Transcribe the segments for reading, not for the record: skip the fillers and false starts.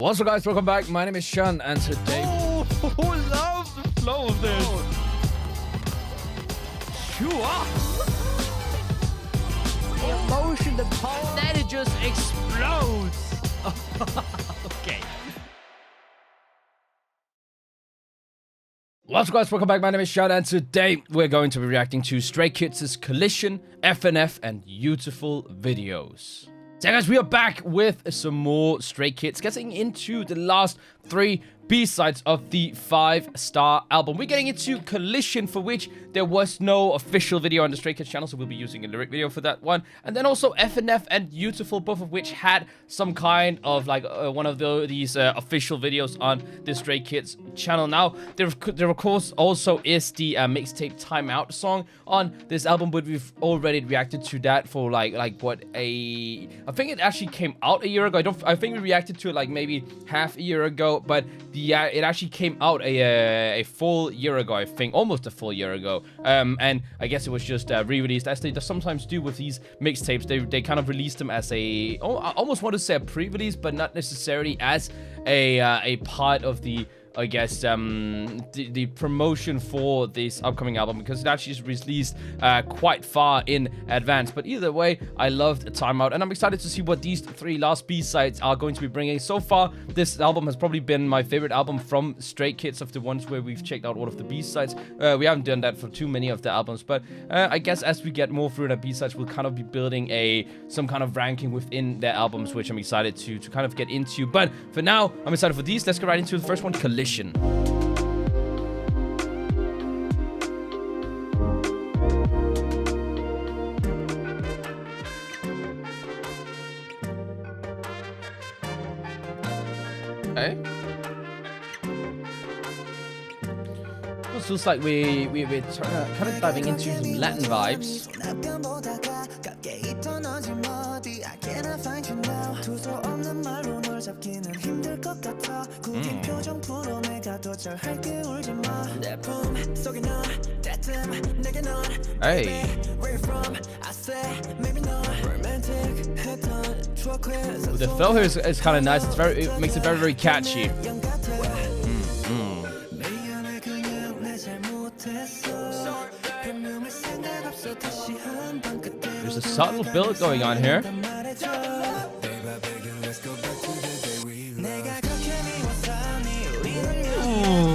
What's up, guys? Welcome back. My name is Shun, and today... Who loves the flow of this? Sure. The emotion, the power, then it just explodes. Okay. What's up, guys? Welcome back. My name is Shun, and today we're going to be reacting to Stray Kids' Collision, FNF, and Youtiful videos. So guys, we are back with some more Stray Kids, getting into the last 3 B-sides of the 5-star album. We're getting into Collision, for which there was no official video on the Stray Kids channel, so we'll be using a lyric video for that one. And then also FNF and Youtiful, both of which had some kind of like one of these official videos on the Stray Kids channel. Now, there of course also is the mixtape Timeout song on this album, but we've already reacted to that for I think it actually came out a year ago. I think we reacted to it like maybe half a year ago, but it actually came out a full year ago, I think, almost a full year ago. And I guess it was just re-released, as they sometimes do with these mixtapes. They kind of released them as I almost want to say a pre-release, but not necessarily as a part of the, I guess, the promotion for this upcoming album, because it actually is released quite far in advance. But either way, I loved Timeout, and I'm excited to see what these 3 last B-sides are going to be bringing. So far, this album has probably been my favorite album from Stray Kids, of the ones where we've checked out all of the B-sides. We haven't done that for too many of the albums, but I guess as we get more through the B-sides, we'll kind of be building some kind of ranking within their albums, which I'm excited to kind of get into. But for now, I'm excited for these. Let's get right into the first one, Collision. Okay. It feels like we're kind of diving into some Latin vibes. Hey. The flow here is kind of nice. It makes it very, very catchy. There's a subtle build going on here. Ooh.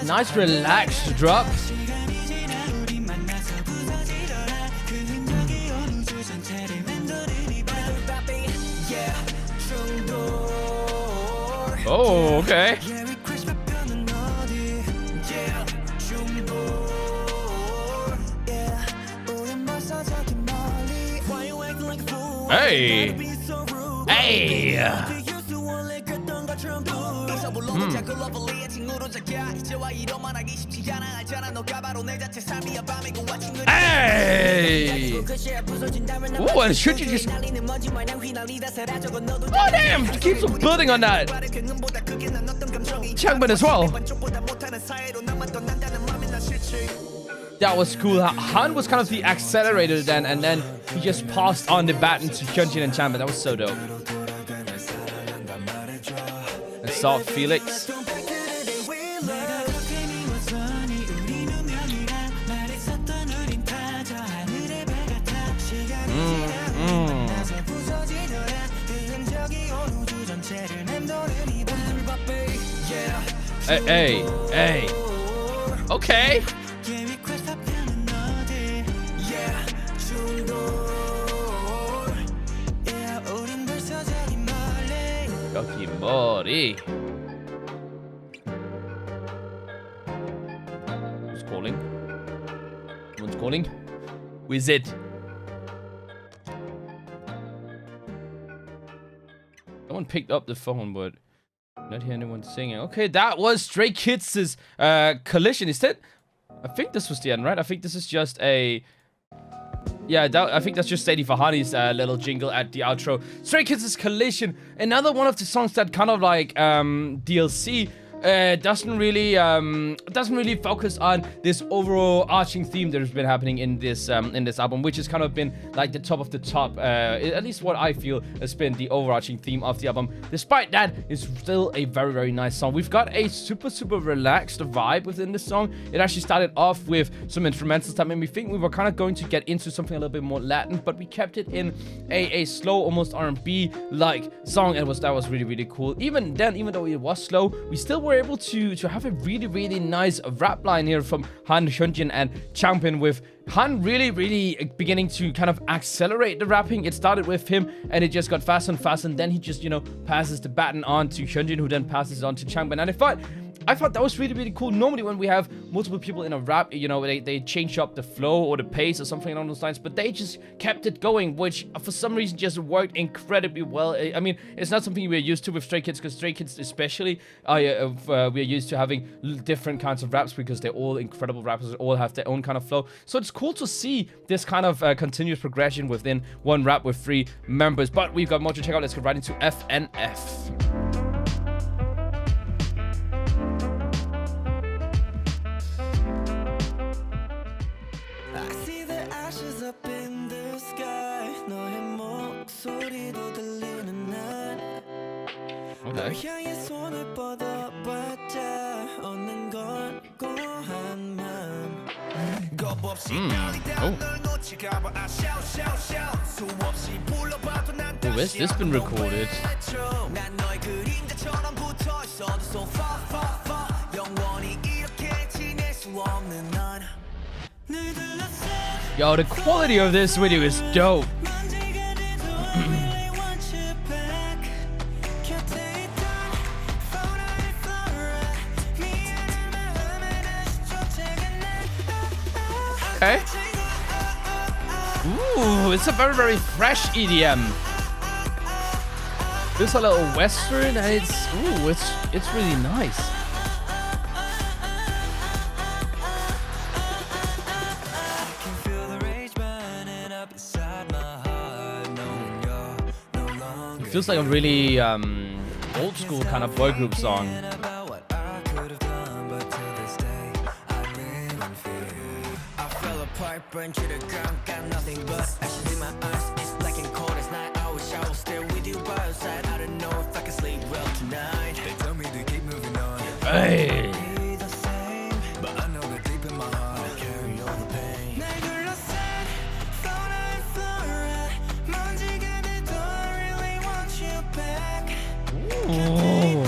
Nice relaxed drop. Oh, okay. Hey! Hey! Hey! Ooh, and should you just... Oh, damn! It keeps on building on that. Changman as well. That was cool. Han was kind of the accelerator then, and then he just passed on the baton to Hyunjin and Changman. That was so dope. And Soft Felix. Hey. Okay. Yucky body. Who's calling? Someone's calling? Who is it? Someone picked up the phone, but not hear anyone singing. Okay, that was Stray Kids' Collision. Is that? I think this was the end, right? I think this is just a... Yeah, I think that's just Sadie Fahani's little jingle at the outro. Stray Kids' Collision, another one of the songs that kind of like DLC doesn't really focus on this overall arching theme that has been happening in this album, which has kind of been like the top of the top, at least what I feel has been the overarching theme of the album. Despite that, it's still a very, very nice song. We've got a super, super relaxed vibe within this song. It actually started off with some instrumentals that made me think we were kind of going to get into something a little bit more Latin, but we kept it in a slow, almost R&B like song, and that was really, really cool. Even then, even though it was slow, we still were able to have a really, really nice rap line here from Han, Hyunjin, and Changbin, with Han really, really beginning to kind of accelerate the rapping. It started with him, and it just got faster and faster, and then he just, you know, passes the baton on to Hyunjin, who then passes it on to Changbin. And I thought that was really, really cool. Normally when we have multiple people in a rap, you know, they change up the flow or the pace or something along those lines, but they just kept it going, which for some reason just worked incredibly well. I mean, it's not something we're used to with Stray Kids, because Stray Kids especially, we're used to having different kinds of raps, because they're all incredible rappers, they all have their own kind of flow. So it's cool to see this kind of continuous progression within one rap with 3 members. But we've got more to check out. Let's get right into FNF. Okay. Oh, where's this been recorded? Yo, the quality of this video is dope. Okay. Ooh, it's a very, very fresh EDM. There's a little western, and it's really nice. It feels like a really old school kind of boy group song. Burn to the ground, got nothing but ashes in my eyes. It's black and cold as night. I wish I was there with you by your side. I don't know if I can sleep well tonight. They tell me to keep moving on. Hey. But I know that deep in my heart I carry all the pain. Ooh.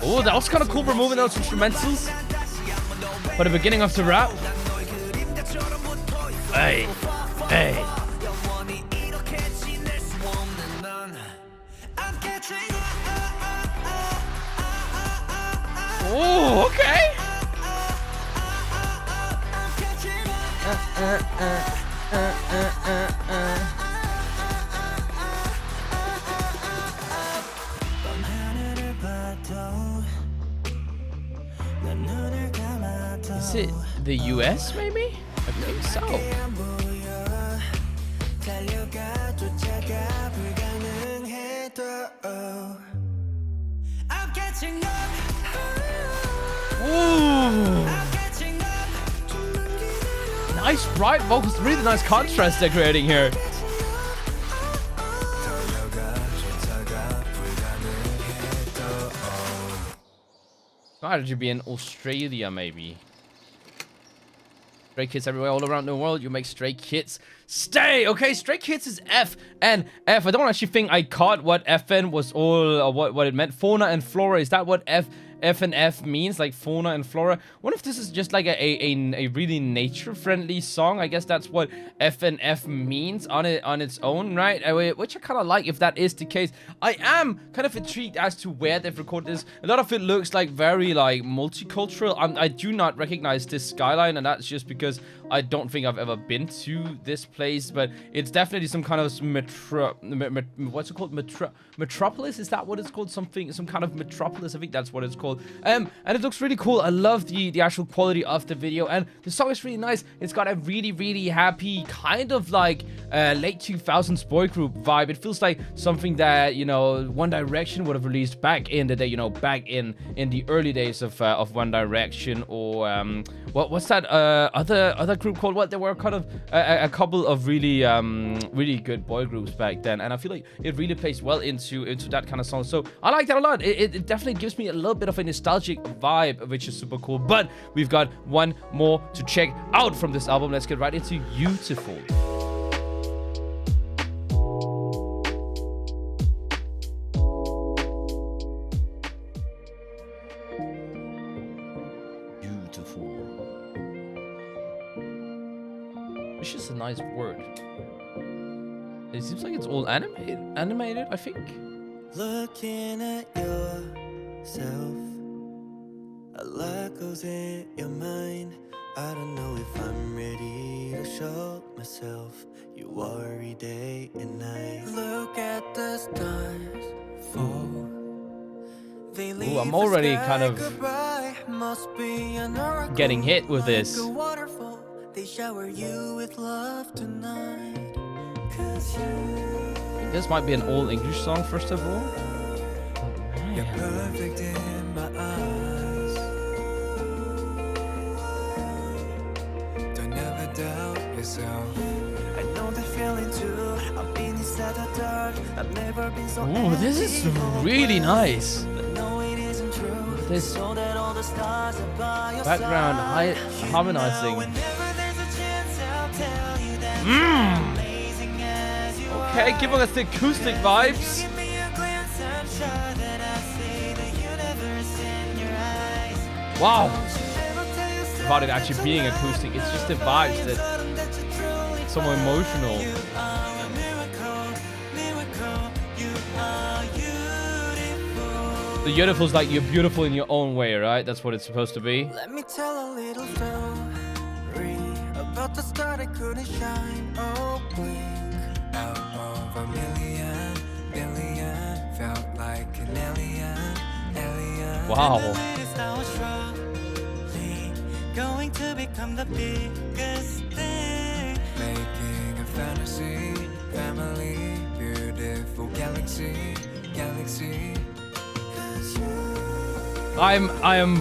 Oh, that was kind of cool, removing those instrumentals for the beginning of the rap. Hey, hey. Oh, okay. Is it the US, maybe? I think so. Ooh. Nice bright vocals, really nice contrast they're creating here. Why did you be in Australia, maybe? Stray Kids everywhere, all around the world. You make Stray Kids stay. Okay, Stray Kids is F and F. I don't actually think I caught what FN was all, or what it meant. Fauna and flora. Is that what FNF means, like fauna and flora? What if this is just like a really nature-friendly song? I guess that's what FNF means on its own, right? Which I kind of like if that is the case. I am kind of intrigued as to where they've recorded this. A lot of it looks like very like multicultural. I do not recognize this skyline, and that's just because I don't think I've ever been to this place, but it's definitely some kind of what's it called? Metropolis? Is that what it's called? Some kind of metropolis. I think that's what it's called. beautiful. And it looks really cool. I love the actual quality of the video, and the song is really nice. It's got a really, really happy kind of like late 2000s boy group vibe. It feels like something that, you know, One Direction would have released back in the day, you know, back in the early days of One Direction, or what's that other group called? What, there were kind of a couple of really really good boy groups back then, and I feel like it really plays well into that kind of song. So I like that a lot. It definitely gives me a little bit of a nostalgic vibe, which is super cool. But we've got one more to check out from this album. Let's get right into Youtiful. Which is a nice word. It seems like it's all animated, I think. Looking at yourself, a lot goes in your mind. I don't know if I'm ready to show myself. You worry day and night. Look at the stars fall. Ooh, I'm already kind of getting hit with this. They shower you with love tonight. This might be an all English song, first of all. You're perfect in my eyes. Don't ever doubt yourself. I know the feeling too. I've been inside the dark. I've never been so. Ooh, this is really nice. This background harmonizing. Okay, giving us the acoustic vibes. Wow. About it actually being acoustic, it's just the vibes that so emotional. The Youtiful is like you're beautiful in your own way, right? That's what it's supposed to be. Let me tell a little story about the star that couldn't shine. Oh, blink out of a million, billion, felt like an alien. Wow. Going to become the biggest thing. Making a fantasy, family, beautiful galaxy. I am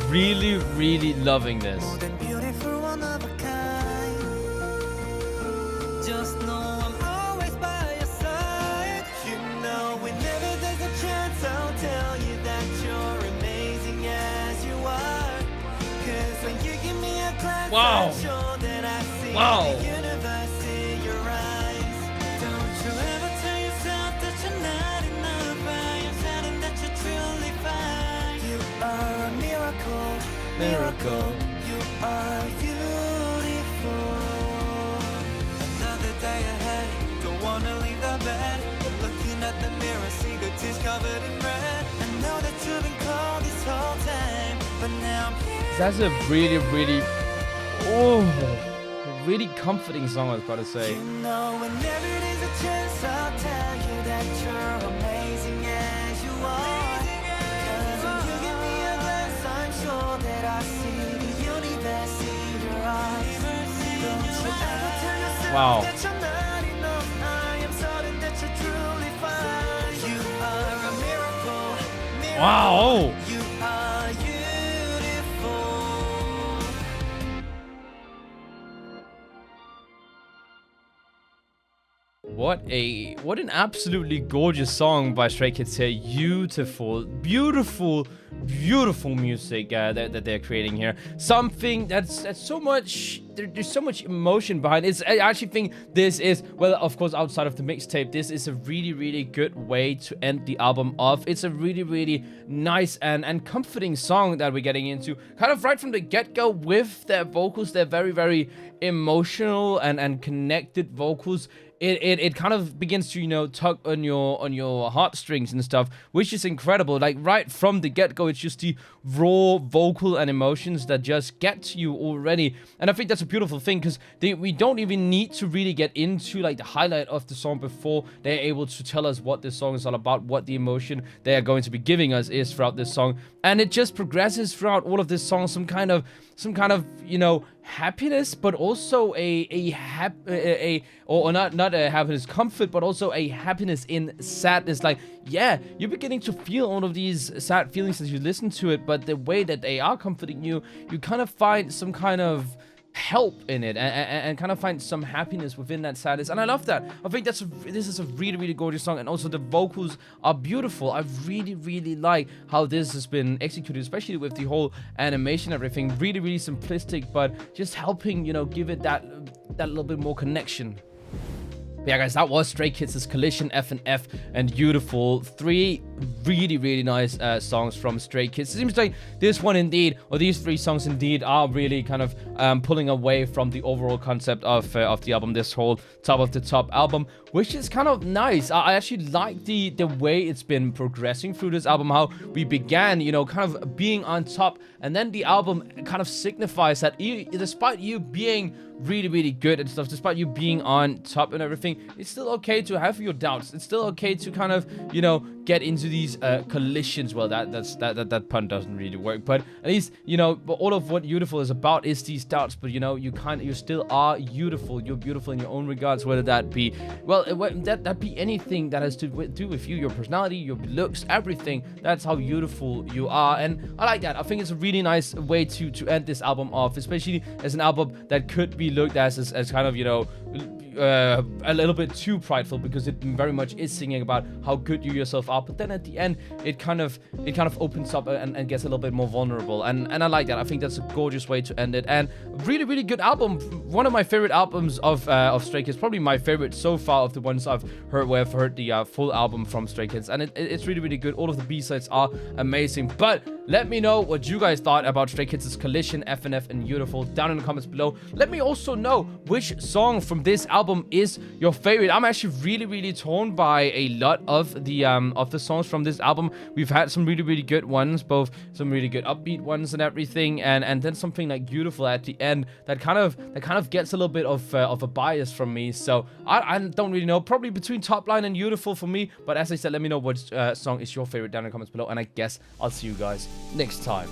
really, really loving this. Beautiful, one of a kind. Just know I'm always by your side. You know, whenever there's a chance, I'll tell you that you're amazing as you are. 'Cause when you give me a glance, Wow. I'm sure that I see the universe in your eyes. Don't you ever tell yourself that you're not enough. I am certain that you're truly fine. You are a miracle. You are beautiful. Another day ahead, don't wanna leave the bed. Looking at the mirror, see the tears covered in red. I know that you've been cold this whole time, but now I'm here. That's a really, really comforting song, I was about to say. You know, whenever there's a chance, I'll tell you that you're amazing as you are. 'Cause when you give me a glance, I'm sure that I see the universe in your eyes. Don't you ever tell yourself Wow. that you're not enough. I am certain that you're truly fine. You are a miracle. Wow. You are beautiful. What an absolutely gorgeous song by Stray Kids here. Beautiful music that they're creating here. Something that's so much. There's so much emotion behind it. I actually think this is, well, of course, outside of the mixtape, this is a really good way to end the album off. It's a really nice and comforting song that we're getting into, kind of right from the get-go with their vocals. They're very emotional and connected vocals. it kind of begins to, you know, tug on your heartstrings and stuff, which is incredible. Like right from the get-go, it's just the raw vocal and emotions that just get to you already. And I think that's a beautiful thing, because we don't even need to really get into like the highlight of the song before they're able to tell us what this song is all about, what the emotion they are going to be giving us is throughout this song. And it just progresses throughout all of this song, some kind of, you know, happiness, but also not a happiness comfort, but also a happiness in sadness. Like, yeah, you're beginning to feel all of these sad feelings as you listen to it, but the way that they are comforting you, you kind of find some kind of help in it, and kind of find some happiness within that sadness. And I love that. I think this is a really, really gorgeous song, and also the vocals are beautiful. I really, really like how this has been executed, especially with the whole animation and everything. Really, really simplistic, but just helping, you know, give it that little bit more connection. But yeah, guys, that was Stray Kids' Collision, FNF, and Youtiful. 3 really, really nice songs from Stray Kids. It seems like this one indeed, or these 3 songs indeed, are really kind of pulling away from the overall concept of the album, this whole top of the top album, which is kind of nice. I actually like the way it's been progressing through this album, how we began, you know, kind of being on top, and then the album kind of signifies that despite you being really, really good and stuff, despite you being on top and everything, it's still okay to have your doubts. It's still okay to kind of, you know, get into these collisions. Well, that pun doesn't really work, but at least, you know, all of what Youtiful is about is these doubts. But you know, you still are beautiful. You're beautiful in your own regards, whether that be, well, that be anything that has to do with you, your personality, your looks, everything. That's how beautiful you are, and I like that. I think it's a really nice way to end this album off, especially as an album that could be looked at as kind of, you know, a little bit too prideful, because it very much is singing about how good you yourself are, but then at the end it kind of opens up and gets a little bit more vulnerable, and I like that. I think that's a gorgeous way to end it, and really, really good album. One of my favorite albums of Stray Kids, probably my favorite so far of the ones I've heard, where I've heard the full album from Stray Kids, and it's really, really good. All of the B-sides are amazing. But let me know what you guys thought about Stray Kids' Collision, FNF, and Youtiful down in the comments below. Let me also know which song from this album is your favorite. I'm actually really, really torn by a lot of the songs from this album. We've had some really, really good ones, both some really good upbeat ones and everything, and then something like Youtiful at the end that kind of gets a little bit of a bias from me. So I don't really know, probably between Top Line and Youtiful for me. But as I said, let me know what song is your favorite down in the comments below, and I guess I'll see you guys next time.